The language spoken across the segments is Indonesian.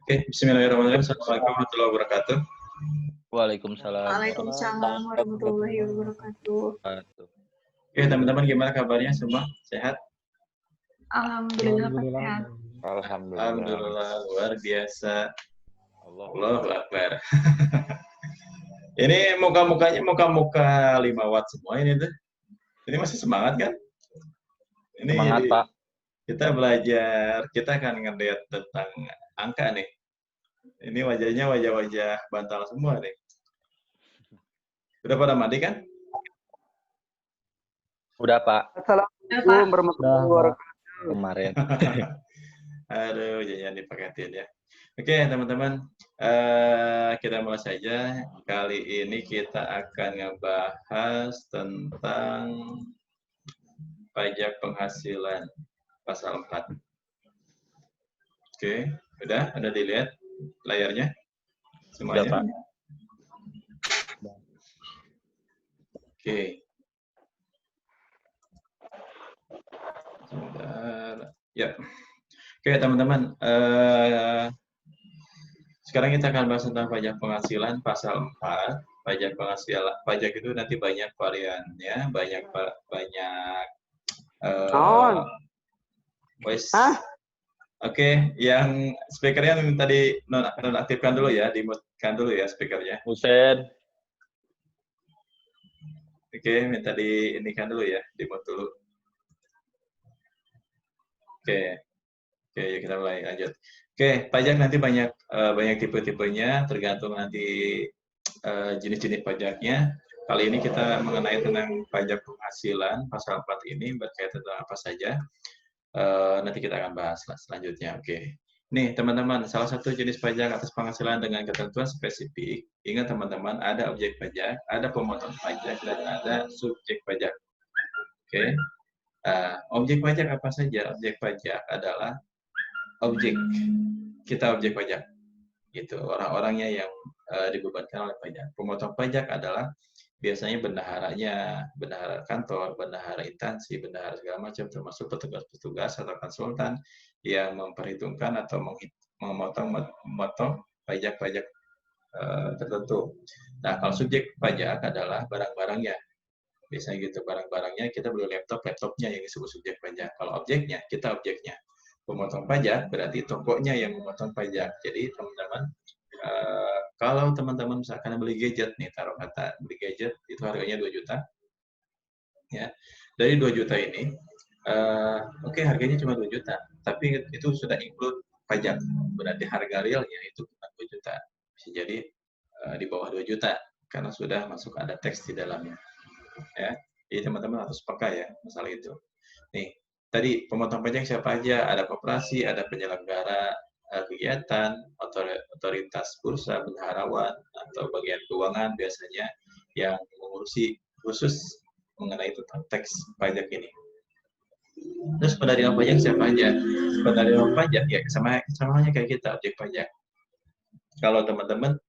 Oke, bismillahirrahmanirrahim. Assalamualaikum warahmatullahi wabarakatuh. Waalaikumsalam Waalaikumsalam warahmatullahi wabarakatuh. wabarakatuh. Oke, teman-teman gimana kabarnya semua? Sehat? Alhamdulillah Pak sehat. Alhamdulillah. Alhamdulillah, luar biasa. Allah. Allahu Akbar. Ini muka-mukanya muka-muka 5 watt semua ini tuh. Ini masih semangat kan? Ini Semangat, Pak. kita belajar, kita akan ngeliat tentang angka nih. Ini wajahnya wajah-wajah bantal semua nih. Udah pada mandi kan? Udah, Pak. Assalamualaikum warahmatullahi wabarakatuh. Kemarin. Aduh, jangan dipaketin ya. Oke, teman-teman, kita mulai saja. Kali ini kita akan ngebahas tentang pajak penghasilan pasal 4. Oke, udah dilihat layarnya semuanya? Udah, Pak. Oke. Sebentar. Ya. Oke, teman-teman. Sekarang kita akan bahas tentang pajak penghasilan pasal 4. Pajak itu nanti banyak variannya, banyak voice. Oke, yang speakernya tadi nonaktifkan dulu ya, dimute-kan dulu ya speakernya. Husen. Oke, minta diinikan dulu ya, dimute dulu. Oke, ya kita mulai lanjut. Oke, pajak nanti banyak tipe-tipenya, tergantung nanti jenis-jenis pajaknya. Kali ini kita mengenai tentang pajak penghasilan pasal 4 ini berkaitan tentang apa saja. Nanti kita akan bahas selanjutnya. Oke. Nih, teman-teman, salah satu jenis pajak atas penghasilan dengan ketentuan spesifik. Ingat teman-teman, ada objek pajak, ada pemotong pajak, dan ada subjek pajak. Oke. Objek pajak apa saja? Objek pajak adalah objek pajak, gitu. Orang-orangnya yang dibebankan oleh pajak. Pemotong pajak adalah biasanya bendahara kantor, bendahara instansi, bendahara segala macam, termasuk petugas-petugas atau konsultan yang memperhitungkan atau memotong pajak-pajak tertentu. Nah, kalau subjek pajak adalah barang-barangnya. Biasanya gitu, barang-barangnya kita beli laptopnya yang disebut subjek pajak. Kalau objeknya, kita objeknya. Pemotong pajak berarti tokonya yang memotong pajak. Jadi teman-teman, kalau teman-teman misalkan beli gadget nih, taruh kata beli gadget itu harganya 2 juta. Ya. Dari 2 juta ini, oke, harganya cuma 2 juta, tapi itu sudah include pajak. Berarti harga realnya itu bukan 2 juta. Bisa jadi di bawah 2 juta karena sudah masuk ada teks di dalamnya. Ya, jadi teman-teman harus peka ya masalah itu. Nih, tadi pemotong pajak siapa aja? Ada koperasi, ada penyelenggara kegiatan, otoritas bursa, bendaharawan, atau bagian keuangan biasanya yang mengurusi khusus mengenai tentang teks pajak ini. Terus penerima pajak siapa aja? Penerima pajak ya sama halnya kayak kita, objek pajak. Kalau teman-teman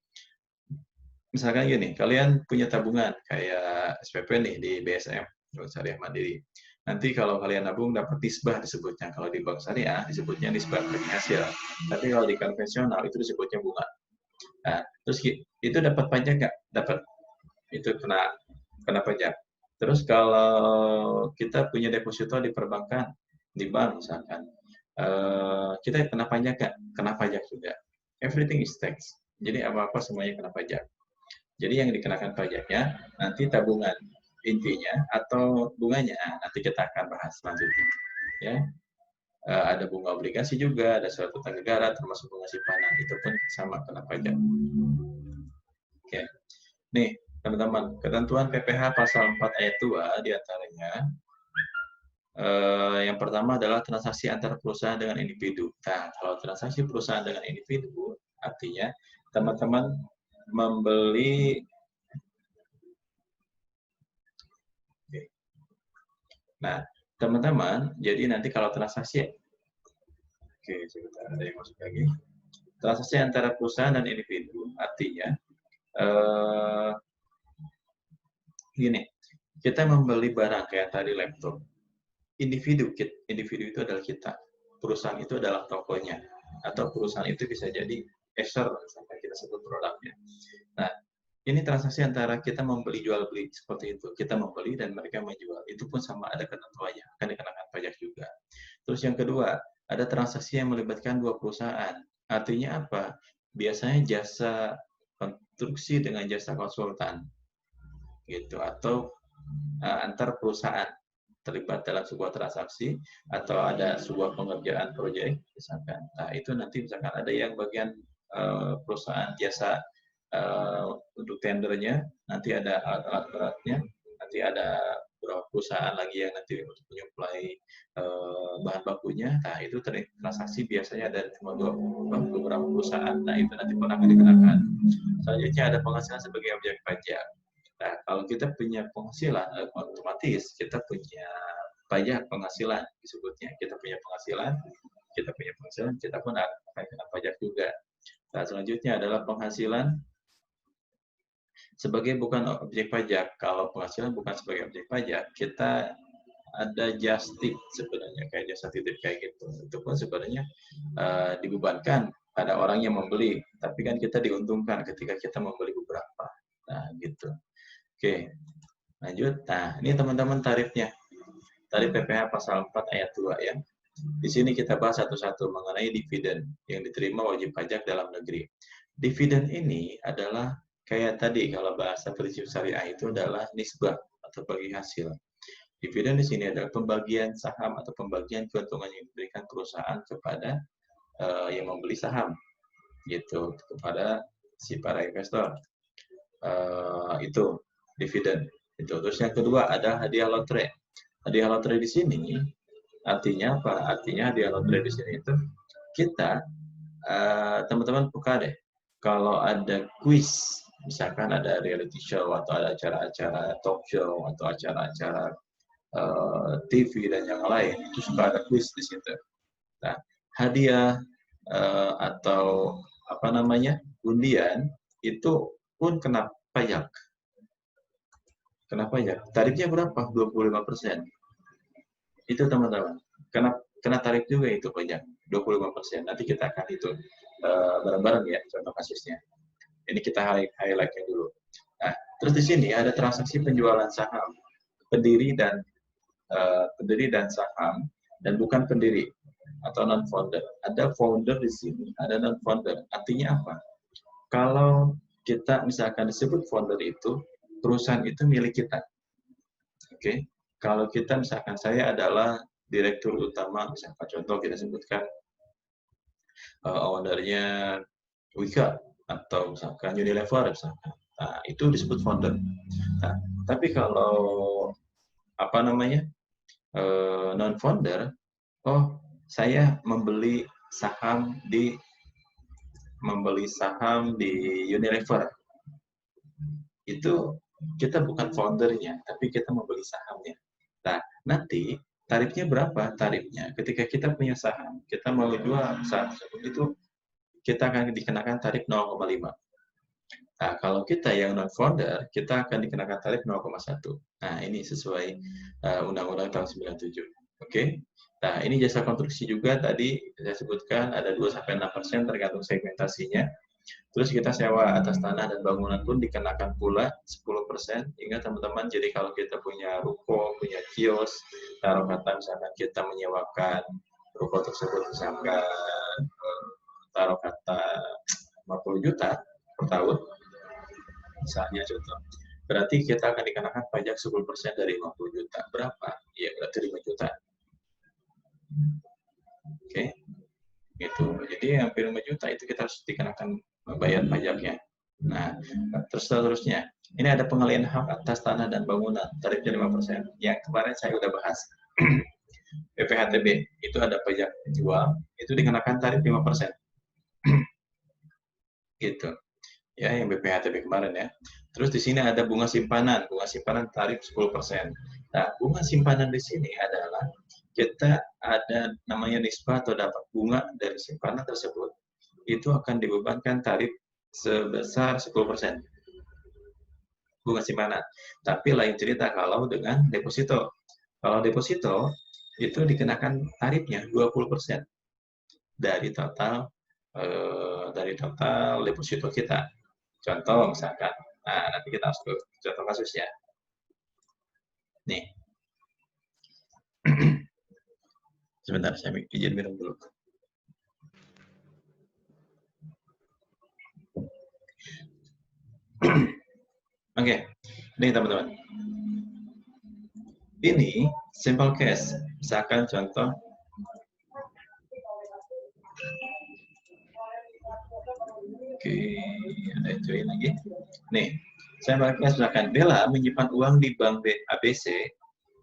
misalkan gini, kalian punya tabungan kayak SPP nih di BSM, Bank Syariah Mandiri. Nanti kalau kalian nabung dapat nisbah disebutnya. Kalau di bank syariah disebutnya nisbah bagi hasil. Tapi kalau di konvensional itu disebutnya bunga. Nah, terus itu dapat pajak nggak? Dapat. Itu kena pajak. Terus kalau kita punya deposito di perbankan, di bank misalkan, kita kena pajak nggak? Kena pajak juga. Everything is tax. Jadi apa-apa semuanya kena pajak. Jadi yang dikenakan pajaknya nanti tabungan intinya atau bunganya nanti kita akan bahas selanjutnya. Ya, ada bunga obligasi juga, ada surat utang negara termasuk bunga simpanan itu pun sama kena pajak. Oke, nih teman-teman, ketentuan PPh pasal 4 ayat 2 diantaranya yang pertama adalah transaksi antara perusahaan dengan individu. Nah, kalau transaksi perusahaan dengan individu artinya teman-teman membeli. Nah, teman-teman, jadi nanti kalau transaksi, oke, sebentar ada yang masuk lagi. Transaksi antara perusahaan dan individu artinya gini, kita membeli barang kayak tadi laptop. Individu itu adalah kita, perusahaan itu adalah tokonya. atau perusahaan itu bisa jadi Azure sampai kita sebut produknya. Nah, ini transaksi antara kita membeli jual beli seperti itu. Kita membeli dan mereka menjual. Itu pun sama ada ketentuannya, akan dikenakan pajak juga. Terus yang kedua, ada transaksi yang melibatkan dua perusahaan. Artinya apa? Biasanya jasa konstruksi dengan jasa konsultan gitu, atau antar perusahaan terlibat dalam sebuah transaksi atau ada sebuah pengerjaan proyek misalkan. Nah, itu nanti misalkan ada yang bagian perusahaan jasa untuk tendernya, nanti ada alat-alat beratnya, nanti ada beberapa perusahaan lagi yang nanti untuk menyuplai bahan bakunya. Nah, itu transaksi biasanya ada cuma beberapa perusahaan. Nah, itu nanti pun akan dikenakan. Selanjutnya ada penghasilan sebagai objek pajak. Nah, kalau kita punya penghasilan, otomatis kita punya pajak penghasilan disebutnya. Kita punya penghasilan, kita pun akan kena pajak juga. Nah, selanjutnya adalah penghasilan sebagai bukan objek pajak. Kalau penghasilan bukan sebagai objek pajak, kita ada just tip sebenarnya, kayak jasa titip kayak gitu. Itu pun sebenarnya dibebankan pada orang yang membeli, tapi kan kita diuntungkan ketika kita membeli beberapa. Nah, gitu. Oke, lanjut. Nah, ini teman-teman tarifnya. Tarif PPh pasal 4 ayat 2 ya. Di sini kita bahas satu-satu mengenai dividen yang diterima wajib pajak dalam negeri. Dividen ini adalah kayak tadi kalau bahasa prinsip syariah itu adalah nisbah atau bagi hasil. Dividen di sini adalah pembagian saham atau pembagian keuntungan yang diberikan perusahaan kepada yang membeli saham, gitu, kepada si para investor. Itu dividen. Itu. Terus yang kedua ada hadiah lotre. Hadiah lotre di sini artinya apa? Artinya hadiah lotre di sini itu kita teman-teman buka deh. Kalau ada quiz, misalkan ada reality show atau ada acara-acara talk show atau acara-acara TV dan yang lain, itu suka ada quiz di situ. Nah, hadiah atau apa namanya undian itu pun kena pajak. Kenapa ya? Tarifnya berapa? 25%. Itu teman-teman. Kena tarif juga itu pajak. 25%. Nanti kita akan hitung bareng-bareng ya contoh kasusnya. Ini kita highlight-nya dulu. Nah, terus di sini ada transaksi penjualan saham pendiri dan saham dan bukan pendiri atau non-founder. Ada founder di sini, ada non-founder. Artinya apa? Kalau kita misalkan disebut founder itu, perusahaan itu milik kita. Oke. Kalau kita misalkan saya adalah direktur utama, misalkan contoh kita sebutkan ownernya Wika atau misalkan Unilever misalkan. Nah, itu disebut founder. Nah, tapi kalau apa namanya? Non-founder, oh saya membeli saham di Unilever. Itu kita bukan foundernya, tapi kita membeli sahamnya. Nah, nanti tarifnya berapa? Tarifnya ketika kita punya saham, kita mau jual saham itu kita akan dikenakan tarif 0,5. Nah, kalau kita yang non-founder, kita akan dikenakan tarif 0,1. Nah, ini sesuai Undang-Undang tahun 97. Oke? Nah, ini jasa konstruksi juga tadi saya sebutkan ada 2-6% tergantung segmentasinya. Terus kita sewa atas tanah dan bangunan pun dikenakan pula 10%. Ingat teman-teman, jadi kalau kita punya ruko, punya kios, taruh kata misalkan kita menyewakan ruko tersebut misalkan taruh kata 50 juta per tahun, misalnya contoh. Berarti kita akan dikenakan pajak 10% dari 50 juta. Berapa? Ya, berarti 5 juta. Oke. Gitu. Jadi hampir 5 juta itu kita harus dikenakan bayar pajaknya. Nah, terusnya. Ini ada pengalihan hak atas tanah dan bangunan, tarifnya 5%. Yang kemarin saya udah bahas. PPHTB, itu ada pajak jual, itu dikenakan tarif 5%. Gitu. Ya, yang BPHTB kemarin ya. Terus di sini ada bunga simpanan tarif 10%. Nah, bunga simpanan di sini adalah kita ada namanya nisbah atau dapat bunga dari simpanan tersebut, itu akan dibebankan tarif sebesar 10%. Bunga simpanan. Tapi lain cerita kalau dengan deposito. Kalau deposito itu dikenakan tarifnya 20%. dari total deposito kita. Contoh misalkan, nah nanti kita harus ke contoh kasus ya. Nih, sebentar saya izin minum dulu. Oke, ini teman-teman. Ini simple case. Misalkan contoh, oke, ada join lagi. Nih, simple case misalkan Bella menyimpan uang di bank ABC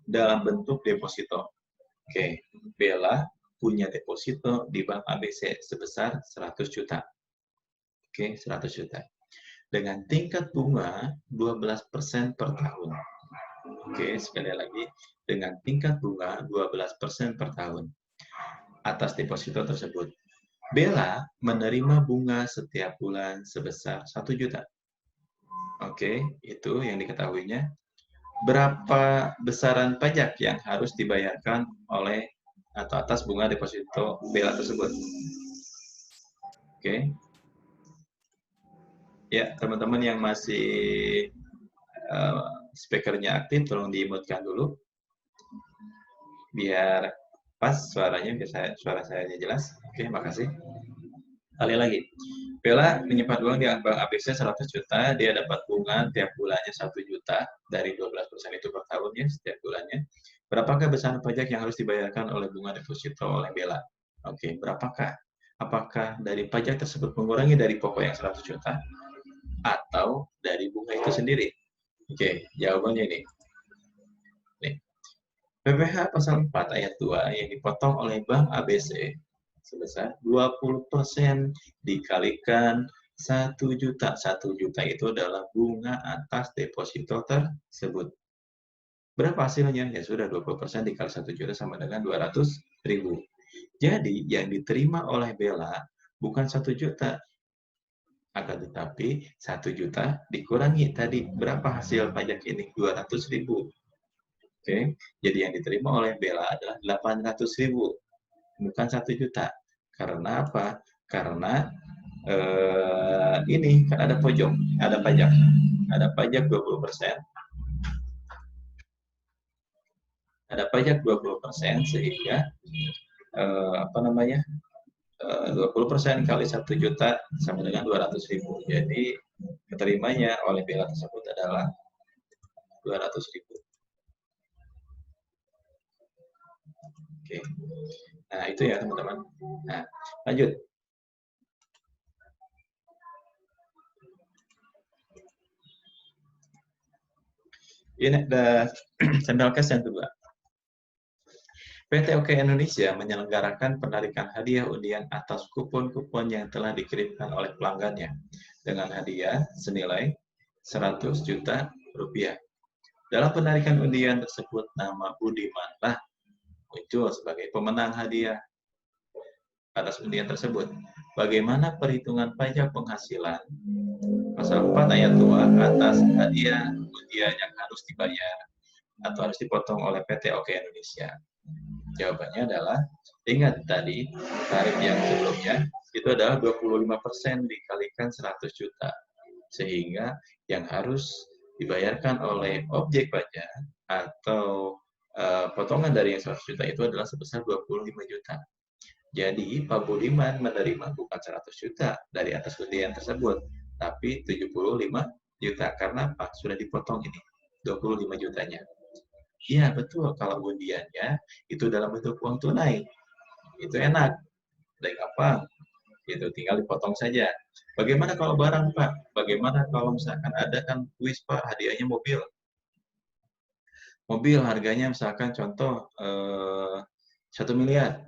dalam bentuk deposito. Oke, Bella punya deposito di bank ABC sebesar 100 juta. Oke, 100 juta. Dengan tingkat bunga 12% per tahun. Oke, sekali lagi, dengan tingkat bunga 12% per tahun atas deposito tersebut. Bella menerima bunga setiap bulan sebesar 1 juta. Oke, itu yang diketahuinya. Berapa besaran pajak yang harus dibayarkan oleh atau atas bunga deposito Bella tersebut? Oke. Ya, teman-teman yang masih speakernya aktif, tolong di-mute-kan dulu. Biar pas suaranya, biar suara saya jelas. Oke, makasih. Kali lagi. Bella menyimpan uang di bank ABC 100 juta, dia dapat bunga tiap bulannya 1 juta, dari 12% itu per tahunnya, setiap bulannya. Berapakah besaran pajak yang harus dibayarkan oleh bunga deposito oleh Bella? Oke, berapakah? Apakah dari pajak tersebut mengurangi dari pokok yang 100 juta? Atau dari bunga itu sendiri? Oke, jawabannya ini. Nih. PPh pasal 4 ayat 2 yang dipotong oleh Bank ABC sebesar 20% dikalikan 1 juta. 1 juta itu adalah bunga atas deposito tersebut. Berapa hasilnya? Ya sudah, 20% dikali 1 juta sama dengan 200.000. Jadi yang diterima oleh Bella bukan 1 juta, akan tetapi 1 juta dikurangi tadi berapa hasil pajak ini? 200.000. Oke, jadi yang diterima oleh Bella adalah 800.000, bukan 1 juta. Karena apa? Karena ini kan ada pojok, ada pajak 20%, ada pajak 20%, sehingga 20% kali 1 juta sama dengan 200.000. Jadi keterimanya oleh Bella tersebut adalah 200.000. Oke. Nah, itu ya teman-teman. Nah, lanjut. Ini ada sampel case yang kedua. PT OK Indonesia menyelenggarakan penarikan hadiah undian atas kupon-kupon yang telah dikirimkan oleh pelanggannya dengan hadiah senilai 100 juta rupiah. Dalam penarikan undian tersebut, nama Budiman muncul sebagai pemenang hadiah atas undian tersebut. Bagaimana perhitungan pajak penghasilan pasal 4 ayat 2 atas hadiah undian yang harus dibayar atau harus dipotong oleh PT OK Indonesia? Jawabannya adalah, ingat tadi tarif yang sebelumnya itu adalah 25% dikalikan 100 juta. Sehingga yang harus dibayarkan oleh objek pajak atau potongan dari yang 100 juta itu adalah sebesar 25 juta. Jadi Pak Budiman menerima bukan 100 juta dari atas undian tersebut, tapi 75 juta. Karena apa? Sudah dipotong ini, 25 jutanya. Iya, betul. Kalau undiannya itu dalam bentuk uang tunai, itu enak, dan gampang. Itu tinggal dipotong saja. Bagaimana kalau barang, Pak? Bagaimana kalau misalkan ada kan kuis, Pak, hadiahnya mobil. Mobil harganya misalkan contoh 1 miliar.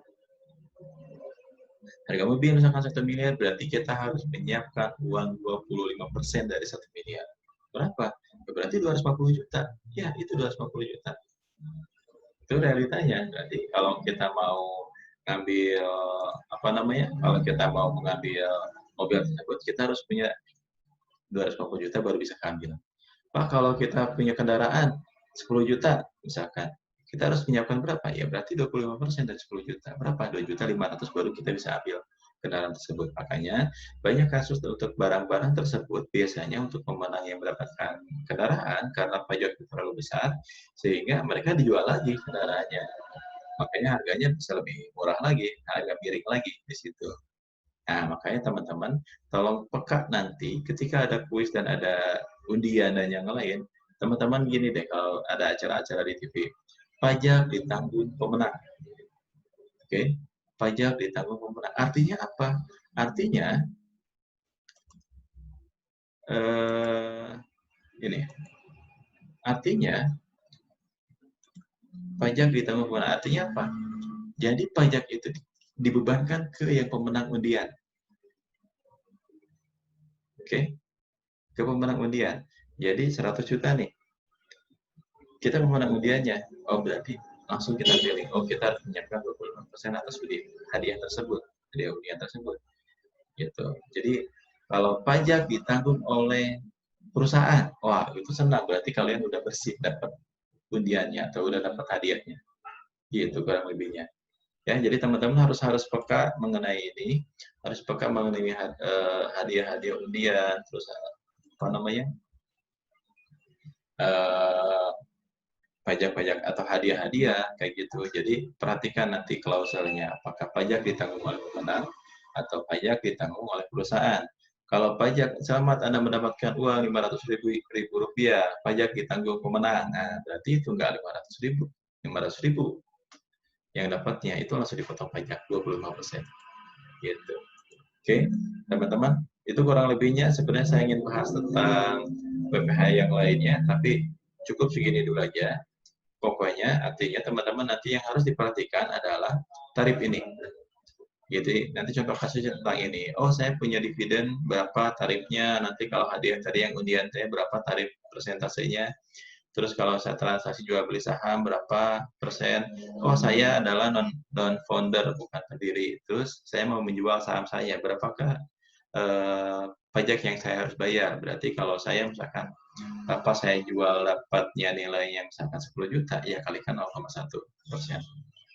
Harga mobil misalkan 1 miliar, berarti kita harus menyiapkan uang 25% dari 1 miliar. Berapa? Berarti 250 juta. Ya, itu 250 juta. Itu realitanya. Berarti kalau kita mau ngambil kalau kita mau mengambil mobil tersebut, kita harus punya 250 juta baru bisa ambil. Pak, kalau kita punya kendaraan 10 juta misalkan, kita harus menyiapkan berapa? Ya berarti 25% dari 10 juta. Berapa? 2.500.000 baru kita bisa ambil kendaraan tersebut. Makanya banyak kasus untuk barang-barang tersebut biasanya untuk pemenang yang mendapatkan kendaraan karena pajak itu terlalu besar sehingga mereka dijual lagi kendaraannya. Makanya harganya bisa lebih murah lagi, harga miring lagi di situ. Nah, makanya teman-teman tolong peka nanti ketika ada kuis dan ada undian dan yang lain, teman-teman gini deh kalau ada acara-acara di TV, pajak ditanggung pemenang. Oke, pajak ditanggung pemenang. Artinya apa? Artinya ini. Artinya pajak ditanggung pemenang. Artinya apa? Jadi pajak itu dibebankan ke yang pemenang undian. Oke, ke pemenang undian. Jadi 100 juta nih. Kita pemenang undiannya. Oh, berarti langsung kita pilih. Oh, kita harus menyiapkan 25% atas hadiah tersebut, hadiah undian tersebut. Gitu. Jadi kalau pajak ditanggung oleh perusahaan, wah itu senang. Berarti kalian udah bersih dapat undiannya atau udah dapat hadiahnya. Gitu kurang lebihnya. Ya, jadi teman-teman harus peka mengenai ini, harus peka mengenai hadiah-hadiah undian, terus apa namanya? Pajak-pajak atau hadiah-hadiah kayak gitu. Jadi perhatikan nanti klauselnya apakah pajak ditanggung oleh pemenang atau pajak ditanggung oleh perusahaan. Kalau pajak selamat Anda mendapatkan uang 500.000 rupiah, pajak ditanggung pemenang. Nah, berarti itu enggak 500.000, 500.000 yang dapatnya itu langsung dipotong pajak 25%. Gitu. Oke, teman-teman, itu kurang lebihnya sebenarnya saya ingin bahas tentang PPh yang lainnya, tapi cukup segini dulu aja. Pokoknya artinya teman-teman nanti yang harus diperhatikan adalah tarif ini. Jadi nanti contoh kasusnya tentang ini. Oh, saya punya dividen berapa tarifnya, nanti kalau hadiah tadi yang undian saya berapa tarif persentasenya. Terus kalau saya transaksi jual beli saham berapa persen. Oh, saya adalah non founder bukan pendiri. Terus saya mau menjual saham saya, berapakah pajak yang saya harus bayar? Berarti kalau saya misalkan apa saya jual dapatnya nilai yang misalkan 10 juta, ya kalikan 0,1%.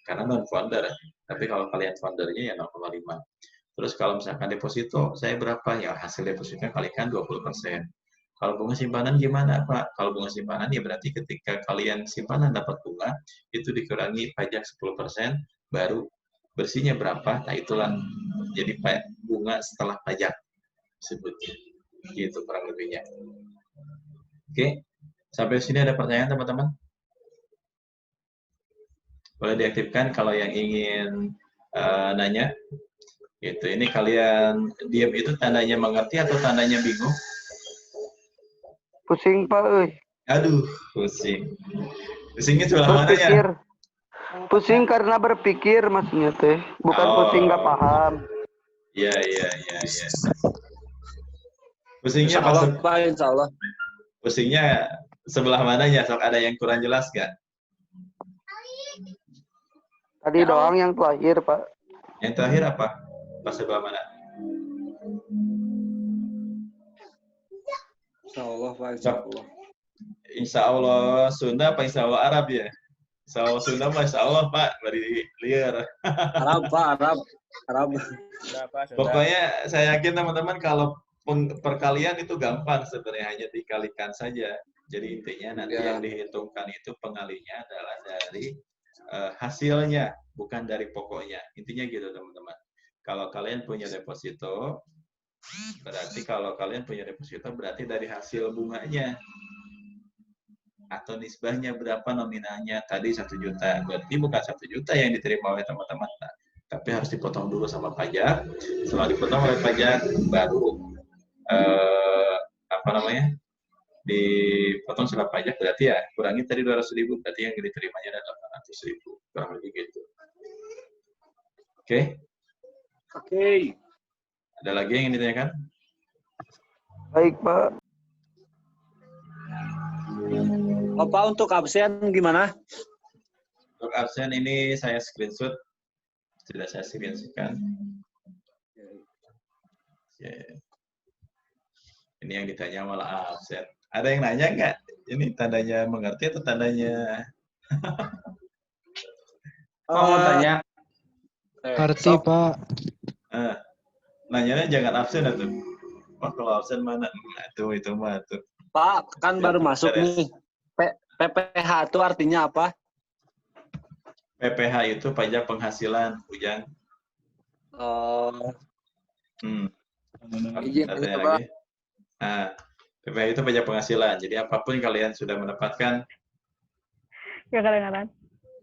Karena non-founder. Tapi kalau kalian foundernya ya 0,5. Terus kalau misalkan deposito, saya berapa? Ya hasil depositnya kalikan 20%. Kalau bunga simpanan gimana, Pak? Kalau bunga simpanan ya berarti ketika kalian simpanan dapat bunga, itu dikurangi pajak 10%, baru bersihnya berapa? Nah itulah jadi bunga setelah pajak sebutnya. Gitu kurang lebihnya. Oke, sampai sini ada pertanyaan teman-teman? Boleh diaktifkan kalau yang ingin nanya. Gitu. Ini kalian diam itu tandanya mengerti atau tandanya bingung? Pusing Pak, Aduh, pusing. Pusingnya sebelah mana ya? Pusing karena berpikir maksudnya teh, bukan pusing nggak paham. Iya. Pusingnya pas Pak, insya Allah. Pusingnya sebelah mananya? Sok ada yang kurang jelas nggak? Tadi doang yang terakhir Pak. Yang terakhir apa? Pas sebelah mana? Insya Allah, Pak. Insya Allah. Insya Allah Sunda apa Insya Allah Arab ya? Insya Allah Sunda apa Insya Allah Pak? Bari liar. Arab, Pak. Arab. Pokoknya saya yakin teman-teman kalau perkalian itu gampang sebenarnya, hanya dikalikan saja. Jadi intinya nanti yang dihitungkan itu pengalinya adalah dari hasilnya, bukan dari pokoknya. Intinya gitu teman-teman. Kalau kalian punya deposito, berarti dari hasil bunganya. Atau nisbahnya berapa nominalnya. Tadi 1 juta. Berarti bukan 1 juta yang diterima oleh teman-teman. Tapi harus dipotong dulu sama pajak. Setelah dipotong oleh pajak, baru dipotong setelah pajak, berarti ya kurangi tadi 200.000, berarti yang diterimanya adalah 800.000, kurang lebih gitu. Oke? Ada lagi yang ingin ditanyakan? Baik Pak. Pak, untuk absen gimana? Untuk absen ini saya screenshot, sudah saya screenshotkan. Ini yang ditanya malah absen. Ada yang nanya nggak? Ini tandanya mengerti atau tandanya Pak mau tanya. Arti, Pak. Nanyanya jangan absen atuh. Wah, kalau absen mana? Itu mah tuh. Pak, kan baru masuk nih. PPH itu artinya apa? PPH itu pajak penghasilan, Ujang. Izin Ada aja, yang Pak. lagi? Nah, PPH itu pajak penghasilan. Jadi apapun kalian sudah mendapatkan. Ya kadang-kadang.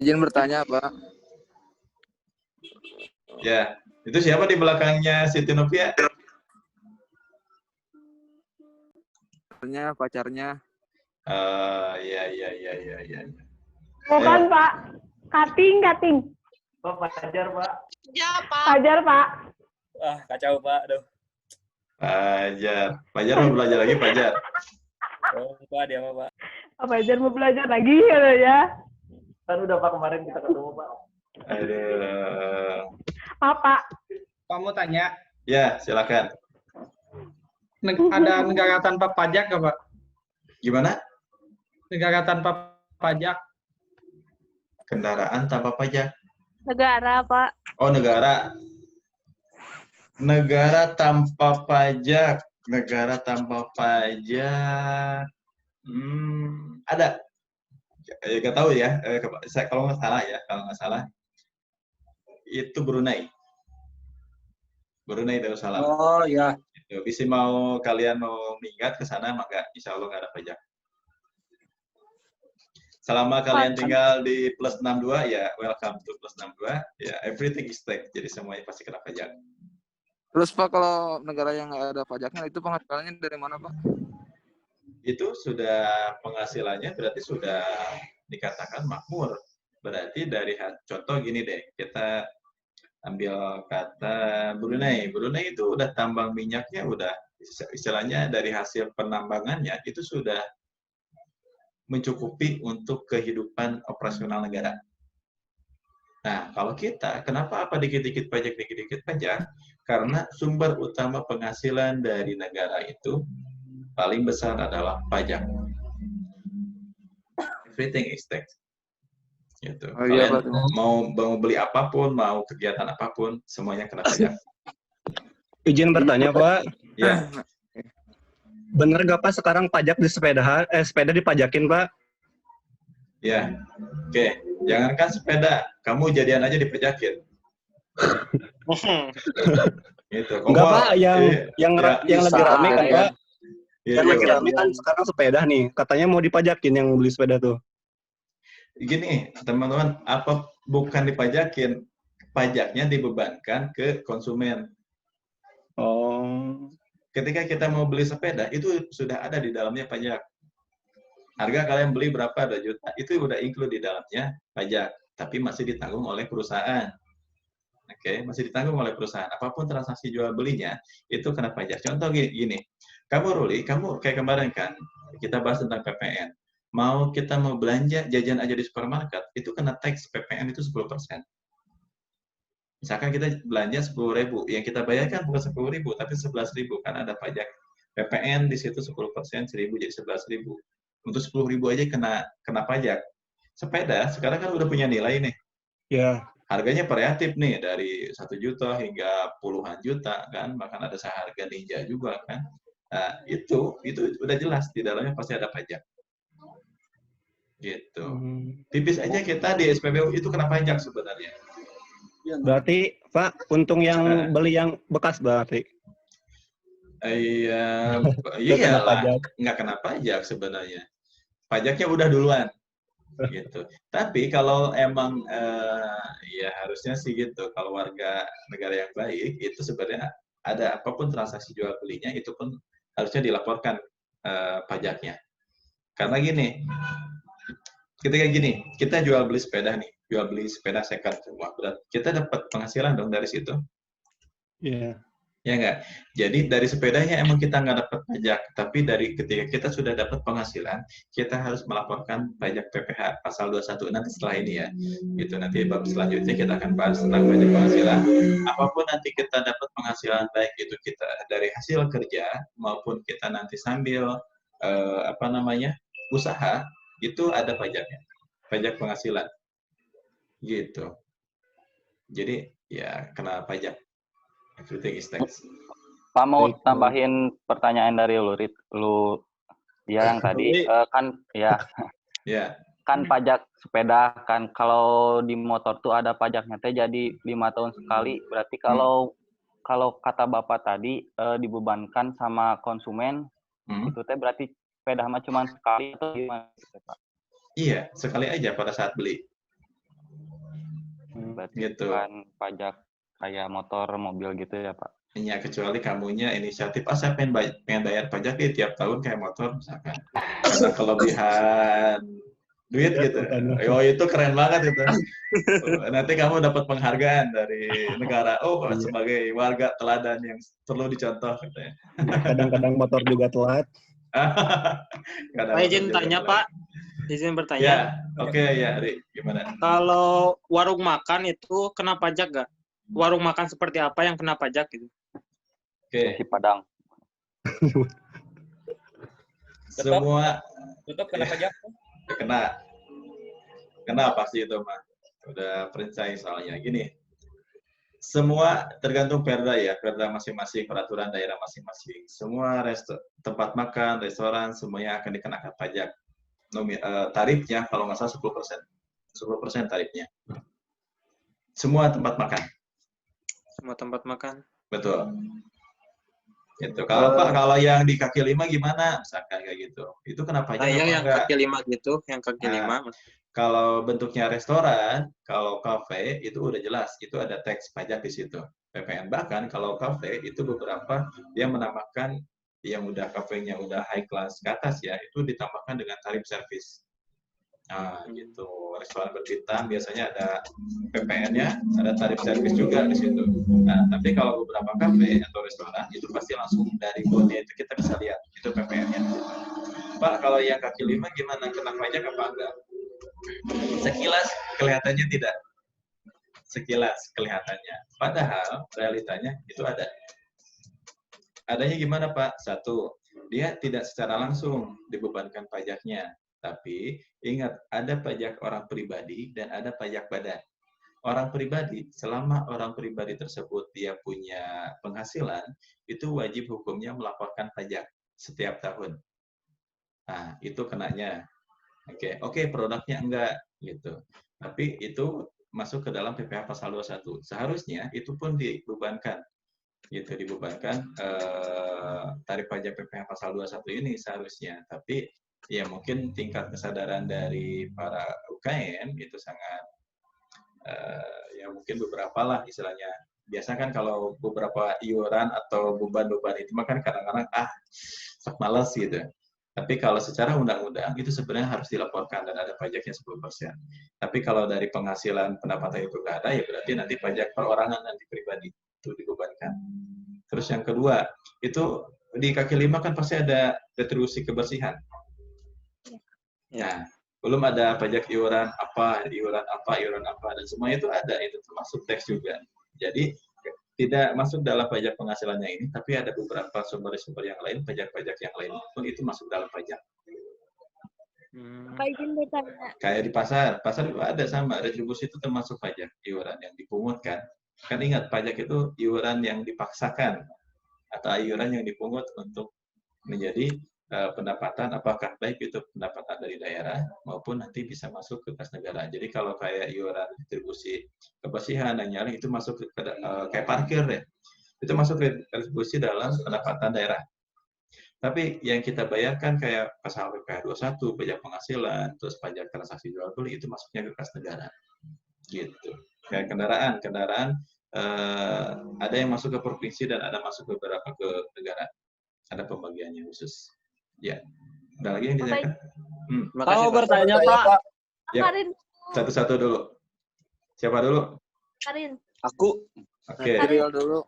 Izin bertanya, Pak. Ya, itu siapa di belakangnya Siti Novia? Pacarnya. Iya. Bukan, Pak. Kating. Pak Fajar, Pak. Fajar, Pak. Ah, kacau, Pak. Aduh. Fajar mau belajar lagi, Fajar. Oh, Pak, dia mah, Pak. Pak Fajar mau belajar lagi ya. Kan udah, Pak, kemarin kita ketemu, Pak. Aduh. Maaf, Pak. Pak mau tanya, Ya, silakan. ada negara tanpa pajak nggak, Pak? Gimana? Negara tanpa pajak. Kendaraan tanpa pajak. Negara, Pak. Oh, negara. Negara tanpa pajak. Negara tanpa pajak. Ada. Ya, nggak tahu ya. Kalau nggak salah, itu Brunei. Brunei Darussalam. Oh, ya. Itu. Bisa kalian mau minggat ke sana, maka insya Allah nggak ada pajak. Selama kalian tinggal di plus 62, ya welcome to plus 62. Ya, everything is tax. Jadi semuanya pasti kena pajak. Terus, Pak, kalau negara yang nggak ada pajaknya, itu penghasilannya dari mana, Pak? Itu sudah penghasilannya berarti sudah dikatakan makmur. Berarti dari contoh gini deh, kita ambil kata Brunei. Brunei itu udah tambang minyaknya udah istilahnya dari hasil penambangannya itu sudah mencukupi untuk kehidupan operasional negara. Nah, kalau kita, kenapa dikit-dikit pajak? Karena sumber utama penghasilan dari negara itu paling besar adalah pajak. Everything is tax. Gitu. Oh, iya, Kalian Pak. mau beli apapun, mau kegiatan apapun, semuanya kena pajak. Izin bertanya, Pak. Ya, Bener nggak, Pak, sekarang pajak di sepeda dipajakin, Pak? ya. Oke, jangankan sepeda, kamu jadian aja dipajakin. Gitu. Enggak, Pak, yang lagi rame kan, ya. Pak? Iya, Yang lagi iya. rame kan sekarang sepeda nih. Katanya mau dipajakin yang beli sepeda tuh. Gini, teman-teman, apa bukan dipajakin, pajaknya dibebankan ke konsumen. Oh. Ketika kita mau beli sepeda, itu sudah ada di dalamnya pajak. Harga kalian beli berapa, 2 juta, itu udah include di dalamnya pajak, tapi masih ditanggung oleh perusahaan. Oke, masih ditanggung oleh perusahaan. Apapun transaksi jual belinya, itu kena pajak. Contoh gini, kamu kayak kemarin kan, kita bahas tentang PPN. Kita mau belanja, jajan aja di supermarket, itu kena tax PPN itu 10%. Misalkan kita belanja 10.000, yang kita bayarkan bukan 10.000, tapi 11.000, kan ada pajak PPN di situ 10%, 1.000 jadi 11.000. Untuk 10.000 aja kena pajak. Sepeda sekarang kan udah punya nilai nih. Ya. Harganya variatif nih, dari 1 juta hingga puluhan juta kan, bahkan ada seharga Ninja juga kan. Nah, itu udah jelas di dalamnya pasti ada pajak. Gitu. Tipis aja kita di SPBU itu kena pajak sebenarnya. Berarti, Pak, untung yang beli yang bekas berarti. Iya, nggak kena pajak sebenarnya. Pajaknya udah duluan, gitu. Tapi kalau emang ya harusnya sih gitu. Kalau warga negara yang baik itu sebenarnya ada apapun transaksi jual belinya itu pun harusnya dilaporkan pajaknya. Karena gini, ketika kita jual beli sepeda second semua, kita dapat penghasilan dong dari situ. Iya. Ya nggak? Jadi dari sepedanya emang kita nggak dapat pajak, tapi dari ketika kita sudah dapat penghasilan, kita harus melaporkan pajak PPH pasal 21 nanti setelah ini ya. Gitu, nanti bab selanjutnya kita akan bahas tentang pajak penghasilan. Apapun nanti kita dapat penghasilan, baik itu kita dari hasil kerja maupun kita nanti sambil usaha, itu ada pajaknya, pajak penghasilan. Gitu. Jadi ya kena pajak. Everything is tax. Pak mau tambahin pertanyaan dari lu ya yang tadi kan ya Ya. kan pajak sepeda kan kalau di motor tuh ada pajaknya teh jadi 5 tahun sekali. Berarti kalau kata Bapak tadi dibebankan sama konsumen itu teh berarti sepeda mah cuma sekali atau gimana Pak? Iya, sekali aja pada saat beli. Berarti Gitu. bukan pajak kayak motor, mobil gitu ya Pak? Iya, kecuali kamunya inisiatif, saya pengen bayar pajak di tiap tahun kayak motor misalkan. Karena kelebihan duit gitu. Oh, itu keren banget itu. Nanti kamu dapat penghargaan dari negara. Oh, sebagai warga teladan yang perlu dicontoh katanya. Kadang-kadang motor juga telat. Pak izin tanya Pak, izin bertanya. Ya, oke ya, Ri, gimana? Kalau warung makan itu kena pajak nggak? Warung makan seperti apa yang kena pajak gitu? Oke. Di Padang. Semua Tetap kena pajak? Kena pasti itu mah. Udah franchise soalnya. Gini, semua tergantung perda ya, perda masing-masing, peraturan daerah masing-masing. Semua tempat makan, restoran, semuanya akan dikenakan pajak. Tarifnya kalau nggak salah 10%. 10% tarifnya. Semua tempat makan. Semua tempat makan. Betul. Gitu. Kalau yang di kaki lima gimana? Misalkan kayak gitu. Itu kenapa pajak? Yang kaki lima gitu, yang kaki lima. Kalau bentuknya restoran, kalau kafe itu udah jelas, itu ada teks pajak di situ. PPN. Bahkan kalau kafe itu beberapa dia menambahkan yang udah kafenya udah high class ke atas ya, itu ditambahkan dengan tarif servis. Nah, gitu. Restoran berbintang biasanya ada PPN-nya, ada tarif servis juga di situ. Nah, tapi kalau beberapa kafe atau restoran itu pasti langsung dari kode itu kita bisa lihat itu PPN-nya. Pak, kalau yang kaki lima gimana? Kena pajak apa enggak? Sekilas kelihatannya tidak. Sekilas kelihatannya. Padahal realitanya itu ada. Adanya gimana, Pak? Satu, dia tidak secara langsung dibebankan pajaknya. Tapi ingat, ada pajak orang pribadi dan ada pajak badan. Orang pribadi, selama orang pribadi tersebut dia punya penghasilan, itu wajib hukumnya melaporkan pajak setiap tahun. Nah, itu kenanya. Oke, produknya enggak gitu. Tapi itu masuk ke dalam PPh pasal 21. Seharusnya itu pun dibebankan. Gitu, dibebankan tarif pajak PPh pasal 21 ini seharusnya. Tapi ya mungkin tingkat kesadaran dari para UKM itu sangat ya mungkin beberapa lah istilahnya. Biasa kan kalau beberapa iuran atau beban-beban itu makan kadang-kadang sok malas gitu. Tapi kalau secara undang-undang itu sebenarnya harus dilaporkan dan ada pajaknya 10%. Tapi kalau dari penghasilan pendapatan itu nggak ada, ya berarti nanti pajak perorangan nanti pribadi itu dibebankan. Terus yang kedua, itu di kaki lima kan pasti ada retribusi kebersihan. Nah, belum ada pajak iuran apa, dan semuanya itu ada, itu termasuk teks juga. Jadi tidak masuk dalam pajak penghasilannya ini, tapi ada beberapa sumber-sumber yang lain, pajak-pajak yang lain pun itu masuk dalam pajak. Pak izin bertanya. Kayak di pasar juga ada sama, retribusi itu termasuk pajak iuran yang dipungut kan. Kan ingat, pajak itu iuran yang dipaksakan atau iuran yang dipungut untuk menjadi pendapatan, apakah baik itu pendapatan dari daerah maupun nanti bisa masuk ke kas negara. Jadi kalau kayak iuran retribusi kebersihan dan nyali itu masuk ke kayak parkir deh, itu masuk retribusi dalam pendapatan daerah. Tapi yang kita bayarkan kayak pasal PPh 21, pajak penghasilan, terus pajak transaksi jual beli itu masuknya ke kas negara. Gitu. Kayak kendaraan ada yang masuk ke provinsi dan ada masuk beberapa ke negara. Ada pembagiannya khusus. Ya, ada lagi yang ditanyakan? Mau bertanya Pak. Ya, Karin. satu-satu dulu. Siapa dulu? Karin. Aku. Oke. Karin dulu.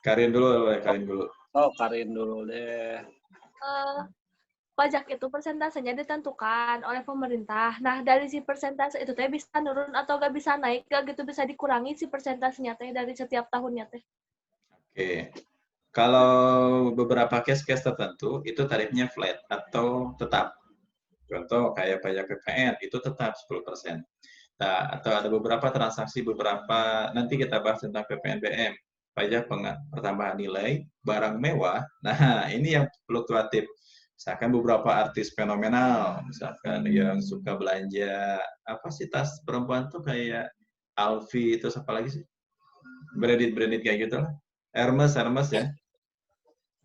Karin dulu. Oh, Karin dulu deh. Pajak itu persentasenya ditentukan oleh pemerintah. Nah, dari si persentase itu teh bisa turun atau nggak bisa naik, nggak gitu bisa dikurangi si persentasenya teh dari setiap tahunnya teh. Oke. Kalau beberapa case-case tertentu itu tarifnya flat atau tetap. Contoh kayak pajak PPN itu tetap 10%. Nah, atau ada beberapa transaksi, nanti kita bahas tentang PPNBM, pajak pertambahan nilai barang mewah. Nah, ini yang fluktuatif. Misalkan beberapa artis fenomenal, misalkan yang suka belanja, apa sih tas perempuan tuh kayak Alfi, terus apa lagi sih? Branded kayak gitu lah. Hermes ya.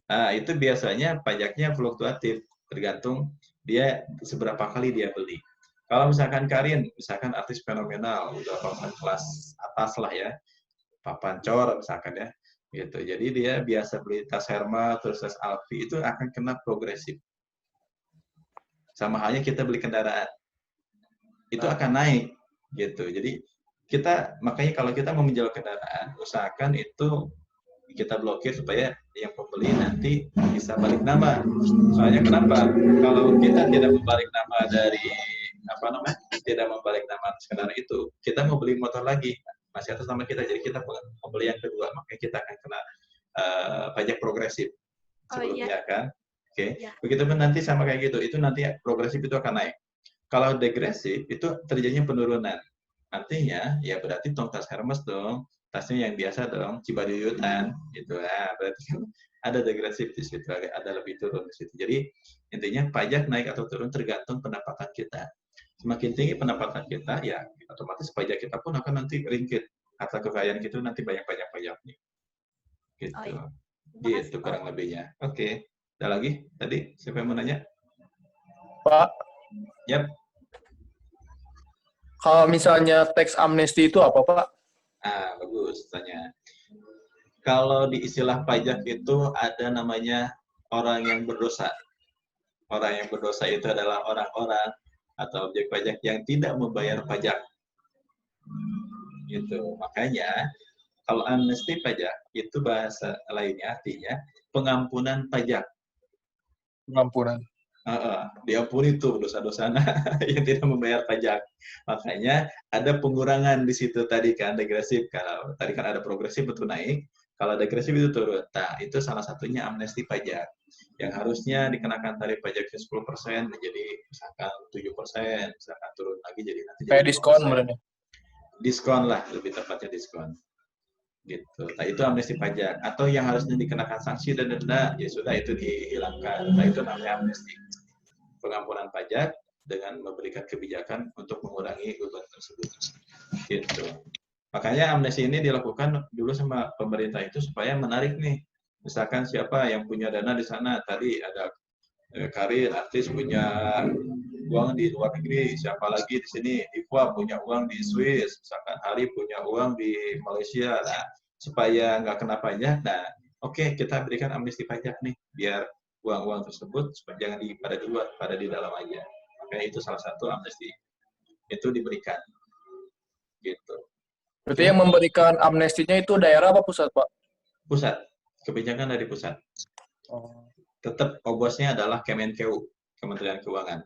Nah, itu biasanya pajaknya fluktuatif, tergantung dia seberapa kali dia beli. Kalau misalkan Karin, misalkan artis fenomenal, udah papan kelas atas lah ya, papancor misalkan ya, gitu. Jadi dia biasa beli tas Hermes, terus tas Alfi, itu akan kena progresif. Sama halnya kita beli kendaraan, itu akan naik, gitu. Jadi makanya kalau kita mau menjual kendaraan, usahakan itu kita blokir supaya yang pembeli nanti bisa balik nama. Soalnya kenapa? Kalau kita tidak membalik nama dari tidak membalik nama kendaraan itu, kita mau beli motor lagi masih atas nama kita, jadi kita pembeli yang kedua, makanya kita akan kena pajak progresif sebelumnya kan. Oke. Begitupun nanti sama kayak gitu, itu nanti progresif itu akan naik. Kalau degresif itu terjadinya penurunan. Artinya ya berarti tong tas Hermes dong, tasnya yang biasa dong, Cibaduyutan gitu. Nah, berarti kan ada degresif di situ, ada lebih turun di situ. Jadi intinya pajak naik atau turun tergantung pendapatan kita. Semakin tinggi pendapatan kita, ya otomatis pajak kita pun akan nanti ringkit. Harta kekayaan kita nanti banyak pajaknya. Gitu. Gitu kurang lebihnya. Oke. Ada lagi? Tadi siapa yang mau nanya? Pak. Yap. Kalau misalnya tax amnesty itu apa, Pak? Bagus tanya. Kalau di istilah pajak itu ada namanya orang yang berdosa. Orang yang berdosa itu adalah orang-orang atau objek pajak yang tidak membayar pajak. Gitu. Makanya kalau amnesti pajak itu bahasa lainnya artinya pengampunan pajak. Pengampunan. Diampuni tuh dosa-dosa yang tidak membayar pajak. Makanya ada pengurangan di situ tadi kan, degresif. Kalau tadi kan ada progresif itu naik, kalau degresif itu turun. Nah, itu salah satunya amnesti pajak. Yang harusnya dikenakan tarif pajaknya 10% menjadi misalkan 7%, misalkan turun lagi jadi nanti kayak jadi diskon berarti. Diskon lah, lebih tepatnya diskon. Gitu. Nah, itu amnesti pajak. Atau yang harusnya dikenakan sanksi dan denda, ya sudah itu dihilangkan. Nah, itu namanya amnesti. Pengampunan pajak dengan memberikan kebijakan untuk mengurangi beban tersebut. Gitu. Makanya amnesti ini dilakukan dulu sama pemerintah itu supaya menarik nih. Misalkan siapa yang punya dana di sana, tadi ada Karin, artis punya uang di luar negeri, siapa lagi di sini, Iqbal punya uang di Swiss, misalkan Hari punya uang di Malaysia, nah, supaya nggak kena pajak, nah oke, kita berikan amnesti pajak nih, biar uang-uang tersebut supaya jangan pada di luar, pada di dalam aja. Makanya itu salah satu amnesti, itu diberikan. Gitu. Berarti yang memberikan amnestinya itu daerah apa pusat, Pak? Pusat, kebijakan dari pusat. Tetap obosnya adalah Kemenkeu, Kementerian Keuangan.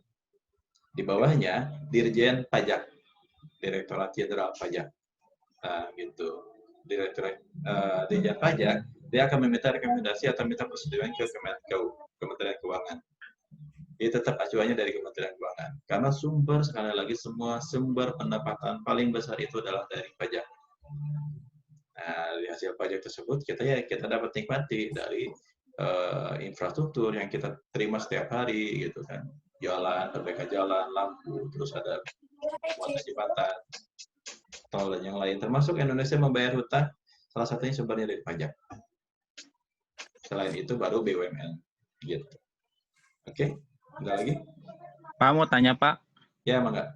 Di bawahnya Dirjen Pajak, Direktorat Jenderal Pajak. Gitu. Dirjen Pajak, dia akan meminta rekomendasi atau minta persetujuan ke Kemenkeu, Kementerian Keuangan. Dia tetap acuannya dari Kementerian Keuangan. Karena sekali lagi, semua sumber pendapatan paling besar itu adalah dari pajak. Nah, dari hasil pajak tersebut, kita dapat nikmati dari infrastruktur yang kita terima setiap hari, gitu kan. Jalan, perbaikan jalan, lampu, terus ada muatan jembatan, tol dan yang lain. Termasuk Indonesia membayar hutang, salah satunya sumbernya dari pajak. Selain itu baru BUMN, gitu. Oke, ada lagi? Pak mau tanya Pak. Ya, mangga.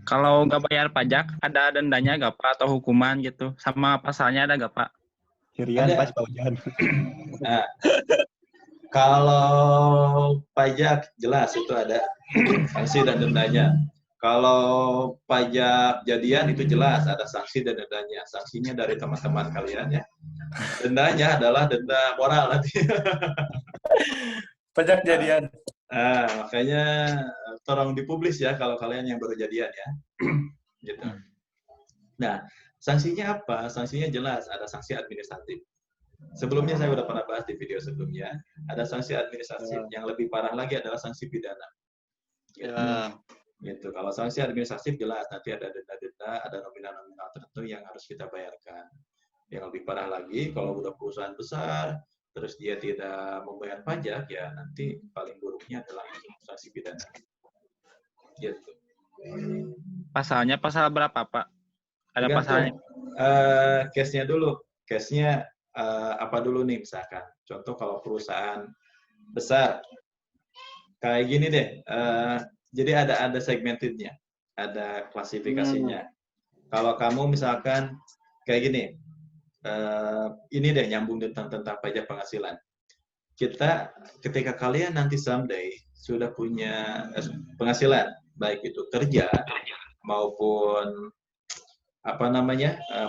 Kalau nggak bayar pajak, ada dendanya nggak Pak atau hukuman gitu? Sama pasalnya ada nggak Pak? Cirian pas paujan. Nah, kalau pajak jelas itu ada sanksi dan dendanya. Kalau pajak jadian itu jelas ada sanksi dan dendanya. Sanksinya dari teman-teman kalian ya. Dendanya adalah denda moral nanti. Pajak jadian. Nah, makanya tolong dipublis ya kalau kalian yang baru jadian ya. Gitu. Nah, sanksinya apa? Sanksinya jelas, ada sanksi administratif. Sebelumnya saya sudah pernah bahas di video sebelumnya, ada sanksi administratif. Yang lebih parah lagi adalah sanksi pidana. Gitu. Gitu. Kalau sanksi administratif jelas nanti ada denda-denda, ada nominal-nominal tertentu yang harus kita bayarkan. Yang lebih parah lagi, kalau udah perusahaan besar, terus dia tidak membayar pajak, ya nanti paling buruknya adalah sanksi pidana. Gitu. Pasalnya pasal berapa, Pak? Ada pasalnya? Case-nya dulu. Case-nya apa dulu nih misalkan. Contoh kalau perusahaan besar, kayak gini deh. Jadi ada segmented-nya, ada klasifikasinya. Kalau kamu misalkan kayak gini, ini deh nyambung tentang pajak penghasilan. Ketika kalian nanti someday sudah punya penghasilan, baik itu kerja maupun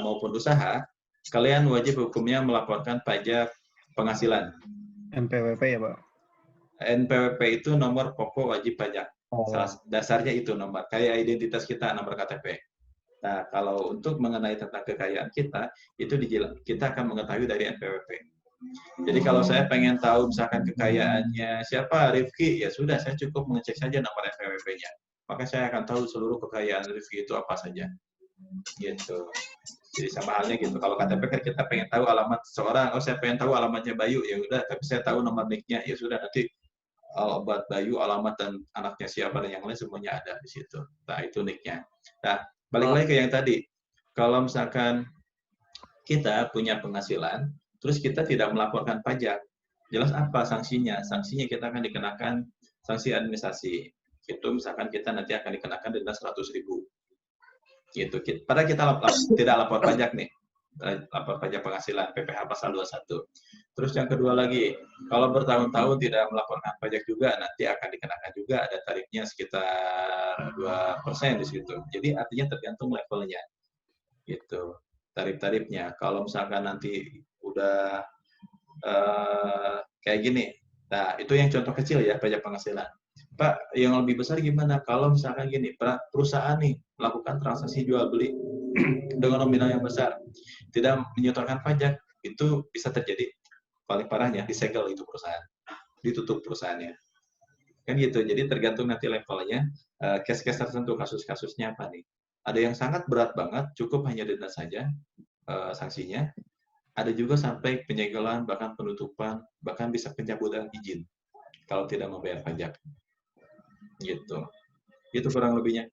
maupun usaha, kalian wajib hukumnya melaporkan pajak penghasilan. NPWP ya, Pak? NPWP itu nomor pokok wajib pajak. Dasarnya itu nomor, kayak identitas kita, nomor KTP. Nah, kalau untuk mengenai tentang kekayaan kita, itu kita akan mengetahui dari NPWP. Jadi kalau saya pengen tahu misalkan kekayaannya siapa, Rifki, ya sudah, saya cukup mengecek saja nomor NPWP-nya. Maka saya akan tahu seluruh kekayaan Rifki itu apa saja. Gitu. Jadi sama halnya gitu. Kalau KTP kan kita pengen tahu alamat seseorang, saya pengen tahu alamatnya Bayu, ya udah, tapi saya tahu nomor NIK-nya, ya sudah, nanti obat Bayu, alamat dan anaknya siapa dan yang lain semuanya ada di situ. Nah, itu NIK-nya. Nah, balik lagi ke yang tadi. Kalau misalkan kita punya penghasilan, terus kita tidak melaporkan pajak, jelas apa sanksinya? Sanksinya kita akan dikenakan sanksi administrasi. Itu misalkan kita nanti akan dikenakan denda 100.000. Gitu. Padahal kita tidak lapor pajak nih. Lapor pajak penghasilan, PPh pasal 21. Terus yang kedua lagi, kalau bertahun-tahun tidak melaporkan pajak juga, nanti akan dikenakan juga, ada tarifnya sekitar 2% di situ. Jadi artinya tergantung levelnya. Gitu. Tarif-tarifnya. Kalau misalkan nanti udah kayak gini, nah itu yang contoh kecil ya, pajak penghasilan. Pak, yang lebih besar gimana? Kalau misalkan gini, perusahaan nih melakukan transaksi jual beli dengan nominal yang besar, tidak menyetorkan pajak, itu bisa terjadi. Paling parahnya disegel itu perusahaan, ditutup perusahaannya. Kan gitu. Jadi tergantung nanti levelnya, case-case tertentu, kasus-kasusnya apa nih. Ada yang sangat berat banget, cukup hanya denda saja sanksinya. Ada juga sampai penyegelan, bahkan penutupan, bahkan bisa pencabutan izin kalau tidak membayar pajak. Gitu. Itu kurang lebihnya.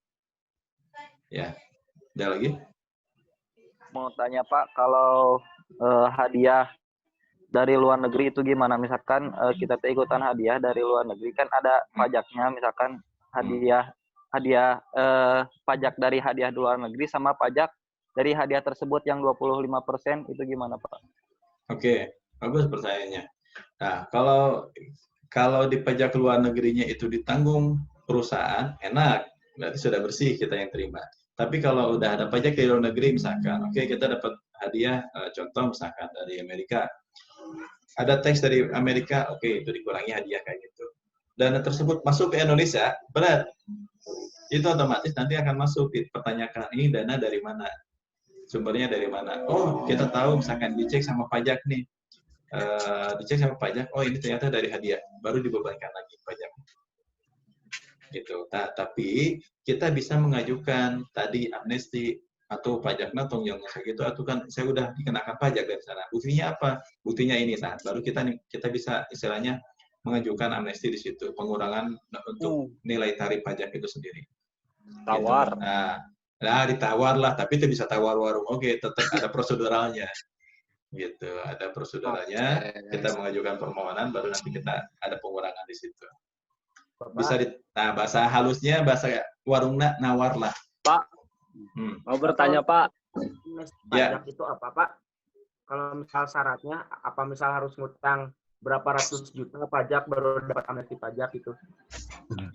Ya. Ada lagi? Mau tanya Pak, kalau hadiah dari luar negeri itu gimana? Misalkan kita ikutan hadiah dari luar negeri, kan ada pajaknya, misalkan hadiah pajak dari hadiah di luar negeri sama pajak dari hadiah tersebut yang 25%, itu gimana Pak? Oke, bagus pertanyaannya. Nah, kalau di pajak luar negerinya itu ditanggung perusahaan, enak, berarti sudah bersih kita yang terima. Tapi kalau udah ada pajak dari luar negeri, misalkan, oke, kita dapat hadiah, contoh misalkan dari Amerika, ada tax dari Amerika, oke, itu dikurangi hadiah kayak gitu. Dana tersebut masuk ke Indonesia, berat. Itu otomatis nanti akan masuk, dipertanyakan, ini dana dari mana? Sumbernya dari mana? Oh, kita tahu misalkan dicek sama pajak nih. Dicek sama pajak, oh ini ternyata dari hadiah, baru dibebankan lagi pajak. Gitu. Nah, tapi kita bisa mengajukan tadi amnesti atau pajak natong yang gitu, atau kan saya udah dikenakan pajak dari sana. Buktinya apa? Buktinya ini, nah baru kita bisa istilahnya mengajukan amnesti di situ, pengurangan untuk nilai tarif pajak itu sendiri. Tawar. Gitu. Nah, ditawar lah, tapi itu bisa tawar warung. Oke, tetap ada proseduralnya. Gitu, ada proseduralnya. Kita mengajukan permohonan, baru nanti kita ada pengurangan di situ. Bisa nah bahasa halusnya bahasa warung nawar lah. Pak, mau bertanya Pak. Pajak itu apa Pak? Kalau misal syaratnya, apa misal harus ngutang berapa ratus juta pajak baru dapat amnesti pajak itu?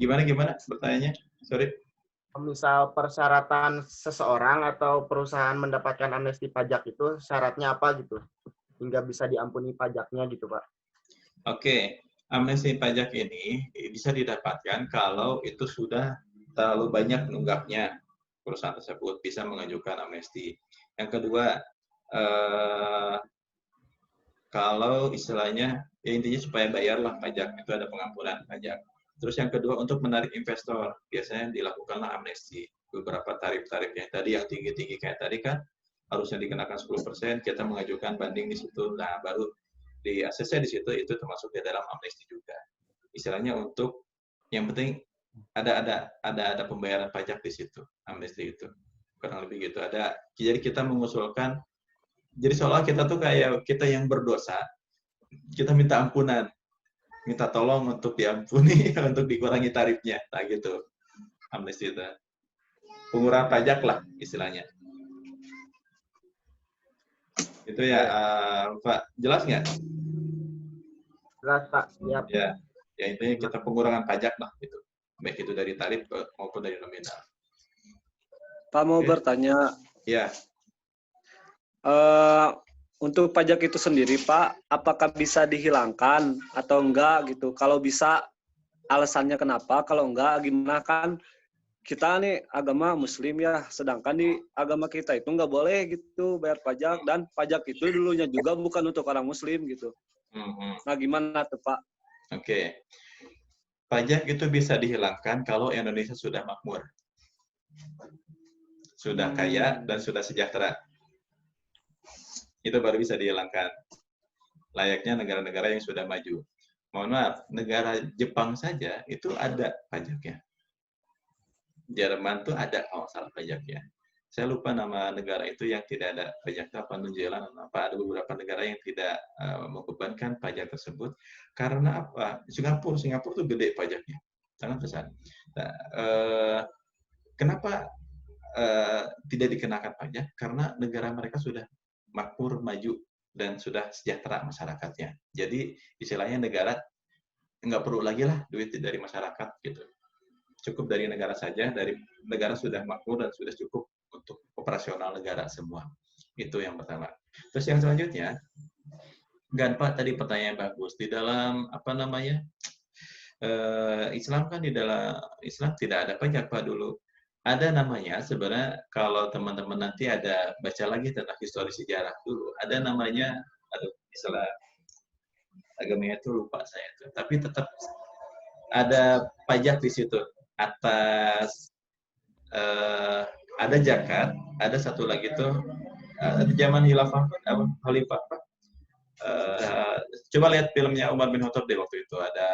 Gimana bertanyanya? Sorry. Misal persyaratan seseorang atau perusahaan mendapatkan amnesti pajak itu syaratnya apa gitu? Hingga bisa diampuni pajaknya gitu Pak. Oke. Amnesti pajak ini bisa didapatkan kalau itu sudah terlalu banyak nunggaknya, perusahaan tersebut bisa mengajukan amnesti. Yang kedua, kalau istilahnya, ya intinya supaya bayarlah pajak, itu ada pengampunan pajak. Terus yang kedua untuk menarik investor, biasanya dilakukanlah amnesti beberapa tarif-tarifnya. Tadi yang tinggi-tinggi kayak tadi kan harusnya dikenakan 10%, kita mengajukan banding di situ. Nah, baru di ACC di situ itu termasuk di dalam amnesti juga. Istilahnya untuk yang penting ada pembayaran pajak di situ, amnesti itu. Kurang lebih gitu. Jadi kita mengusulkan, jadi seolah kita tuh kayak kita yang berdosa, kita minta ampunan, minta tolong untuk diampuni, untuk dikurangi tarifnya, nah gitu. Amnesti itu. Pengurangan pajak lah istilahnya. Itu ya, Pak. Jelas nggak? Jelas, Pak. Siap. Ya intinya kita pengurangan pajak lah gitu. Baik itu dari tarif maupun dari nominal. Pak mau bertanya. Ya. Untuk pajak itu sendiri, Pak, apakah bisa dihilangkan atau enggak gitu? Kalau bisa, alasannya kenapa? Kalau enggak, gimana? Kan kita nih agama Muslim ya, sedangkan di agama kita itu nggak boleh gitu bayar pajak, dan pajak itu dulunya juga bukan untuk orang Muslim gitu. Nah, gimana tuh, Pak? Oke. Pajak itu bisa dihilangkan kalau Indonesia sudah makmur, sudah kaya, dan sudah sejahtera. Itu baru bisa dihilangkan. Layaknya negara-negara yang sudah maju. Mohon maaf, negara Jepang saja itu ada pajaknya. Jerman tuh ada kalau salah pajaknya. Saya lupa nama negara itu yang tidak ada pajaknya, apa New Zealand, apa ada beberapa negara yang tidak membebankan pajak tersebut. Karena apa? Singapura tuh gede pajaknya, sangat besar. Nah, kenapa tidak dikenakan pajak? Karena negara mereka sudah makmur, maju, dan sudah sejahtera masyarakatnya. Jadi istilahnya negara nggak perlu lagi lah duit dari masyarakat gitu. Cukup dari negara saja, dari negara sudah makmur dan sudah cukup untuk operasional negara semua. Itu yang pertama. Terus yang selanjutnya, Pak tadi pertanyaan bagus. Di dalam apa namanya Islam kan, di dalam Islam tidak ada pajak Pak dulu. Ada namanya sebenarnya, kalau teman-teman nanti ada baca lagi tentang histori sejarah dulu, ada namanya, istilah agamanya itu lupa saya itu, tapi tetap ada pajak di situ atas ada zakat, ada satu lagi tuh di zaman Khalifah. Coba lihat filmnya Umar bin Khattab deh, waktu itu ada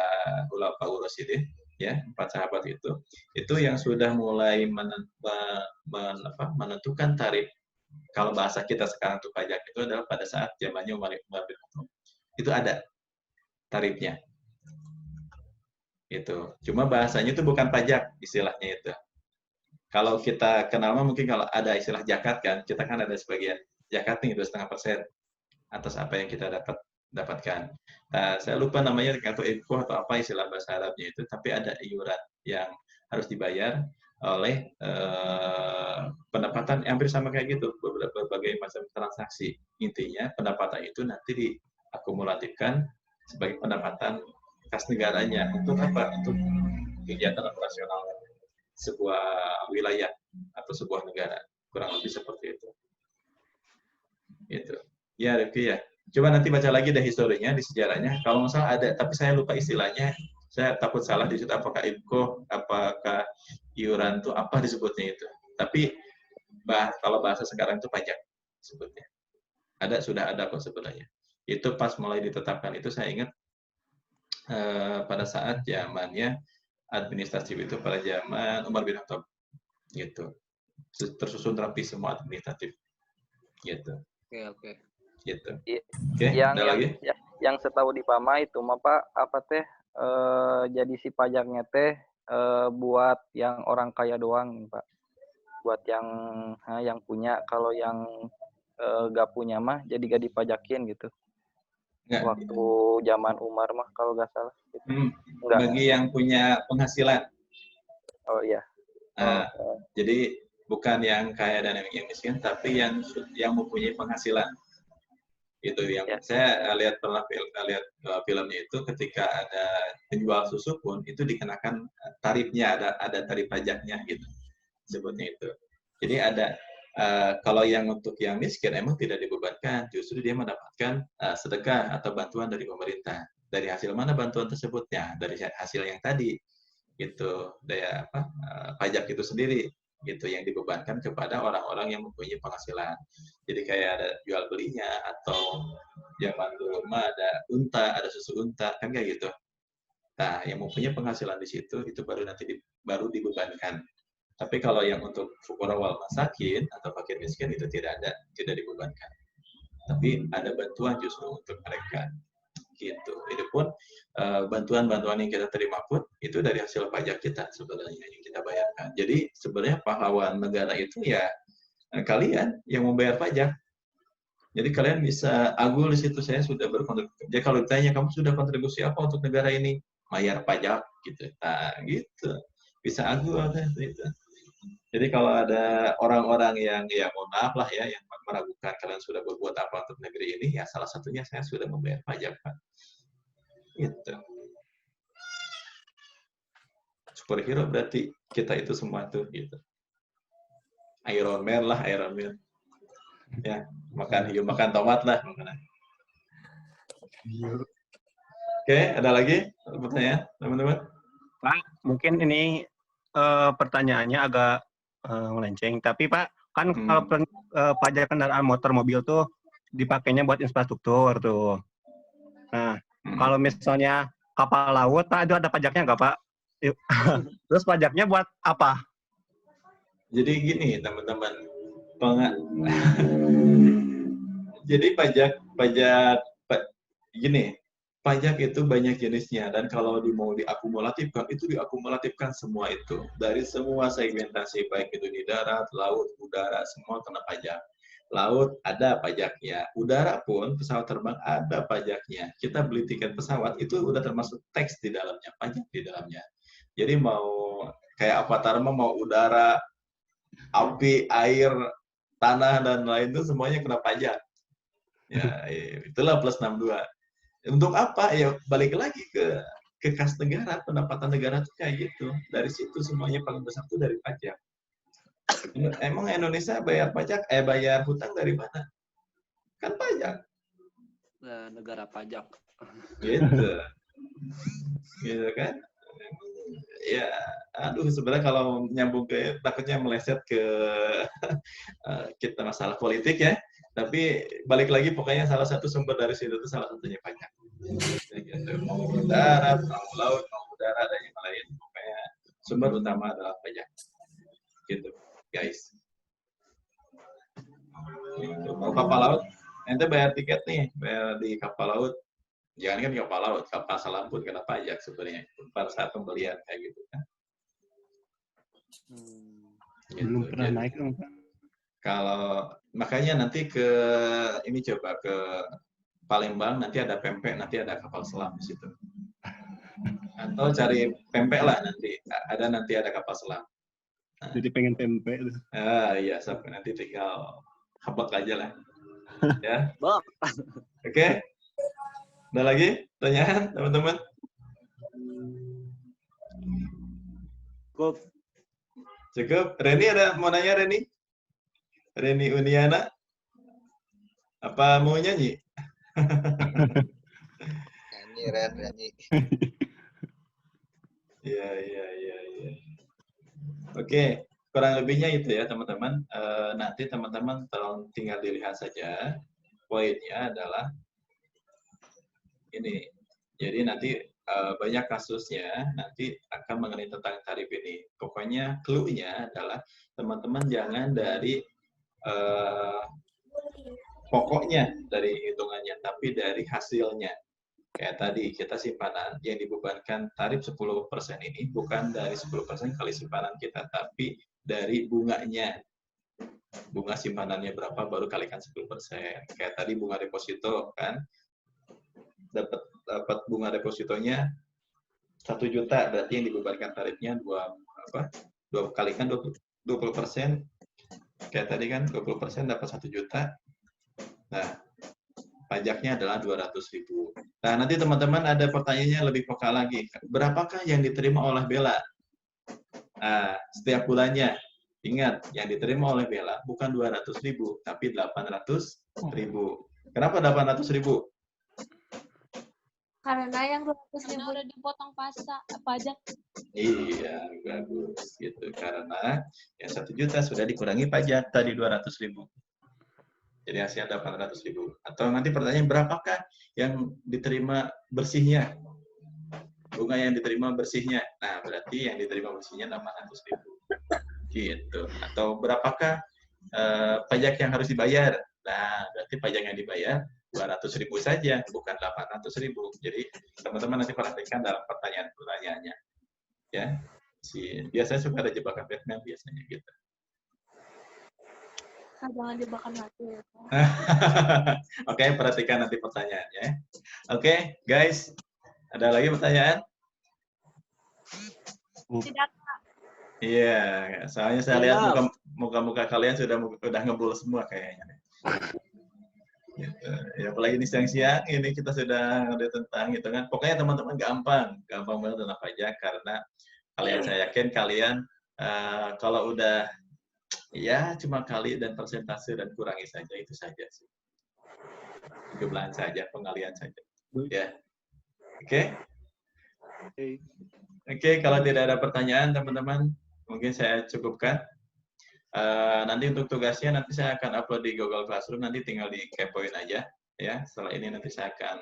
Khulafaur Rasyidin, ya, 4 sahabat itu yang sudah mulai menentukan tarif. Kalau bahasa kita sekarang tuh pajak itu adalah pada saat zamannya Umar bin Khattab. Itu ada tarifnya. Itu. Cuma bahasanya itu bukan pajak istilahnya itu. Kalau kita kenal mungkin kalau ada istilah zakat kan, kita kan ada sebagian zakat nih 2,5% atas apa yang kita dapatkan. Nah, saya lupa namanya atau info atau apa istilah bahasa Arabnya itu, tapi ada iuran yang harus dibayar oleh pendapatan hampir sama kayak gitu, berbagai macam transaksi. Intinya pendapatan itu nanti diakumulatifkan sebagai pendapatan kas negaranya. Untuk apa? Untuk kegiatan operasional sebuah wilayah atau sebuah negara. Kurang lebih seperti itu. Itu. Ya, Rifki ya. Coba nanti baca lagi deh historinya, di sejarahnya. Kalau nggak salah ada, tapi saya lupa istilahnya. Saya takut salah di situ, apakah IPKO, apakah iuran itu, apa disebutnya itu. Tapi kalau bahasa sekarang itu pajak sebutnya. Sudah ada kok sebenarnya. Itu pas mulai ditetapkan itu saya ingat pada saat zamannya administratif itu pada zaman Umar bin Khattab. Gitu. Tersusun rapi semua administratif. Gitu. Oke. Gitu. Oke, yang setahu di PAMA itu mah Pak, apa teh jadi si pajaknya teh buat yang orang kaya doang, Pak. Buat yang punya, kalau yang gak punya mah jadi gak dipajakin gitu. Nggak. Waktu zaman Umar mah kalau gak salah. Gitu. Bagi yang punya penghasilan. Oh iya. Jadi bukan yang kaya dan yang miskin, tapi yang mempunyai penghasilan. Itu yang saya pernah lihat filmnya itu, ketika ada penjual susu pun itu dikenakan tarifnya, ada tarif pajaknya gitu sebutnya itu. Jadi ada kalau yang untuk yang miskin emang tidak dibebankan, justru dia mendapatkan sedekah atau bantuan dari pemerintah Dari hasil mana bantuan tersebutnya? Dari hasil yang tadi, gitu. Daya pajak itu sendiri, gitu, yang dibebankan kepada orang-orang yang mempunyai penghasilan. Jadi kayak ada jual belinya, atau zaman dulu mah ada unta, ada susu unta, kan kayak gitu. Nah, yang mempunyai penghasilan di situ itu baru nanti baru dibebankan. Tapi kalau yang untuk fuqara wal masakin atau fakir miskin itu tidak dibebankan. Tapi ada bantuan justru untuk mereka. Gitu. Itu pun bantuan-bantuan yang kita terima pun itu dari hasil pajak kita sebenarnya yang kita bayarkan. Jadi sebenarnya pahlawan negara itu ya kalian yang membayar pajak. Jadi kalian bisa agul di situ, saya sudah berkontribusi. Jadi kalau ditanya kamu sudah kontribusi apa untuk negara ini? Bayar pajak gitu. Nah, gitu. Bisa agul kan gitu. Jadi kalau ada orang-orang yang ya mohon maaf lah ya yang meragukan kalian sudah berbuat apa untuk negeri ini, ya salah satunya saya sudah membayar pajak, Pak. Gitu. Superhero berarti kita itu semua tuh gitu. Iron Man lah, Iron Man. Ya, makan hiu, makan tomat lah. Oke, ada lagi pertanyaan, teman-teman? Pak, mungkin ini pertanyaannya agak melenceng, tapi Pak, kan kalau pajak kendaraan motor mobil tuh dipakainya buat infrastruktur tuh. Nah, kalau misalnya kapal laut, Pak, itu ada pajaknya nggak, Pak? Terus pajaknya buat apa? Jadi gini, teman-teman. Jadi gini, pajak itu banyak jenisnya, dan kalau mau diakumulatifkan, itu diakumulatifkan semua itu. Dari semua segmentasi, baik itu di darat, laut, udara, semua kena pajak. Laut ada pajaknya, udara pun pesawat terbang ada pajaknya. Kita beli tiket pesawat, itu udah termasuk teks di dalamnya, pajak di dalamnya. Jadi mau kayak Avatar mau udara, api, air, tanah, dan lain itu semuanya kena pajak. Ya, itulah plus 62. Untuk apa? Ya balik lagi ke kas negara, pendapatan negara itu kayak gitu. Dari situ semuanya paling besar itu dari pajak. Emang Indonesia bayar pajak, bayar hutang dari mana? Kan pajak. Nah, negara pajak. Gitu. Gitu kan? Ya, aduh sebenarnya kalau nyambung ke takutnya meleset ke kita masalah politik ya. Tapi balik lagi pokoknya salah satu sumber dari situ itu salah satunya pajak. Gitu. Mau darat, mau laut, mau udara dan yang lain. Pokoknya sumber utama adalah pajak. Gitu, guys. Gitu. Mau kapal laut, ente bayar tiket nih, bayar di kapal laut. Jangan kan kapal laut, kapal selam pun kena pajak sebenarnya pada saat pembelian kayak gitu kan. Gitu. Belum pernah naik dong, Pak. Kalau makanya nanti ini coba ke Palembang, nanti ada pempek, nanti ada kapal selam di situ. Atau cari pempek lah nanti ada kapal selam. Nah. Jadi pengen pempek tuh. Iya, sampai nanti tinggal habak aja lah. Ya. Bak. Oke. Ada lagi pertanyaan, teman-teman? Cukup. Reni ada mau nanya, Reni? Reni Uniana? Apa mau nyanyi? Nyanyi, Ren, nyanyi. Iya. Oke, kurang lebihnya itu ya, teman-teman. Nanti teman-teman tolong tinggal dilihat saja. Poinnya adalah ini. Jadi nanti banyak kasusnya nanti akan mengenai tentang tarif ini. Pokoknya clue-nya adalah teman-teman jangan dari pokoknya dari hitungannya, tapi dari hasilnya. Kayak tadi kita simpanan yang dibebankan tarif 10% ini bukan dari 10% kali simpanan kita, tapi dari bunganya. Bunga simpanannya berapa baru kalikan 10%. Kayak tadi bunga deposito kan. Dapat bunga depositonya 1 juta, berarti yang dibebankan tarifnya 2 kalikan 20%. Kayak tadi kan 20% dapat 1 juta. Nah, pajaknya adalah 200.000. Nah, nanti teman-teman ada pertanyaannya lebih pokok lagi. Berapakah yang diterima oleh Bella? Nah, setiap bulannya. Ingat, yang diterima oleh Bella bukan 200.000, tapi 800.000. Kenapa 800.000? Karena yang 200.000 Karena udah dipotong pajak. Iya, bagus gitu. Karena yang 1 juta sudah dikurangi pajak tadi 200.000. Jadi hasilnya 800.000. Atau nanti pertanyaan berapakah yang diterima bersihnya? Bunga yang diterima bersihnya. Nah, berarti yang diterima bersihnya 800.000. Gitu. Atau berapakah pajak yang harus dibayar? Nah, berarti pajak yang dibayar 200.000 saja, bukan 800.000. Jadi teman-teman nanti perhatikan dalam pertanyaan-pertanyaannya. Ya, biasanya suka ada jebakan Batman biasanya gitu. Jangan jebakan hati. Oke, perhatikan nanti pertanyaannya. Oke, guys, ada lagi pertanyaan? Tidak. Iya, soalnya saya lihat muka-muka kalian udah ngebul semua kayaknya. Gitu. Ya, apalagi ini siang-siang, ini kita sudah ada tentang hitungan. Pokoknya teman-teman gampang banget tentang pajak karena saya yakin kalian kalau udah ya cuma kali dan persentase dan kurangi saja, itu saja sih. Jumlahan saja, pengalian saja. Ya, oke. Oke, kalau tidak ada pertanyaan teman-teman, mungkin saya cukupkan. Nanti untuk tugasnya nanti saya akan upload di Google Classroom, nanti tinggal di kepoin aja ya. Setelah ini nanti saya akan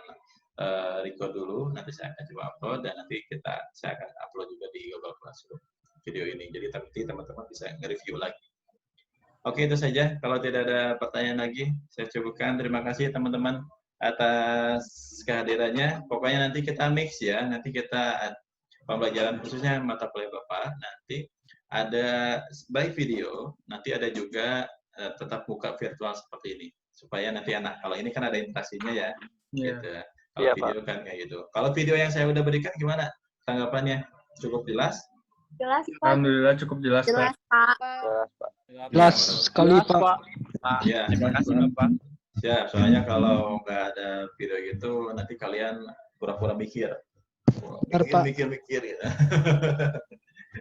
record dulu, nanti saya akan coba upload dan nanti saya akan upload juga di Google Classroom video ini. Jadi nanti teman-teman bisa nge-review lagi. Oke, itu saja. Kalau tidak ada pertanyaan lagi, saya cukupkan. Terima kasih teman-teman atas kehadirannya. Pokoknya nanti kita mix ya. Nanti kita pembelajaran khususnya mata kuliah Bapak nanti ada by video, nanti ada juga tetap muka virtual seperti ini. Supaya nanti kalau ini kan ada interaksinya ya. Gitu. Kalau video kan kayak gitu. Kalau video yang saya udah berikan gimana tanggapannya? Cukup jelas? Jelas, Pak. Alhamdulillah cukup jelas, Pak. Jelas sekali, Pak. Ya, terima kasih, Bapak. Siap, soalnya kalau nggak ada video gitu, nanti kalian pura-pura mikir. Mikir-mikir gitu.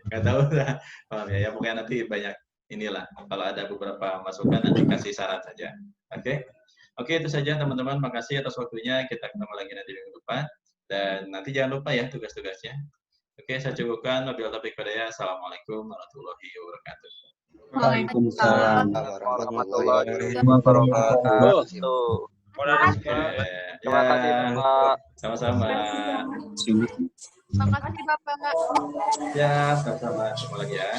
Nggak tahu lah. Ya, pokoknya nanti banyak inilah. Kalau ada beberapa masukan, nanti kasih saran saja. Oke? Oke, itu saja teman-teman. Makasih atas waktunya. Kita ketemu lagi nanti minggu depan. Dan nanti jangan lupa ya tugas-tugasnya. Oke, saya cukupkan. Wabillahi taufiq walhidayah. Assalamualaikum warahmatullahi wabarakatuh. Waalaikumsalam warahmatullahi wabarakatuh. Terima kasih, Bapak. Sama-sama. Terima kasih, Bapak. Ya, sama-sama. Ketemu lagi ya.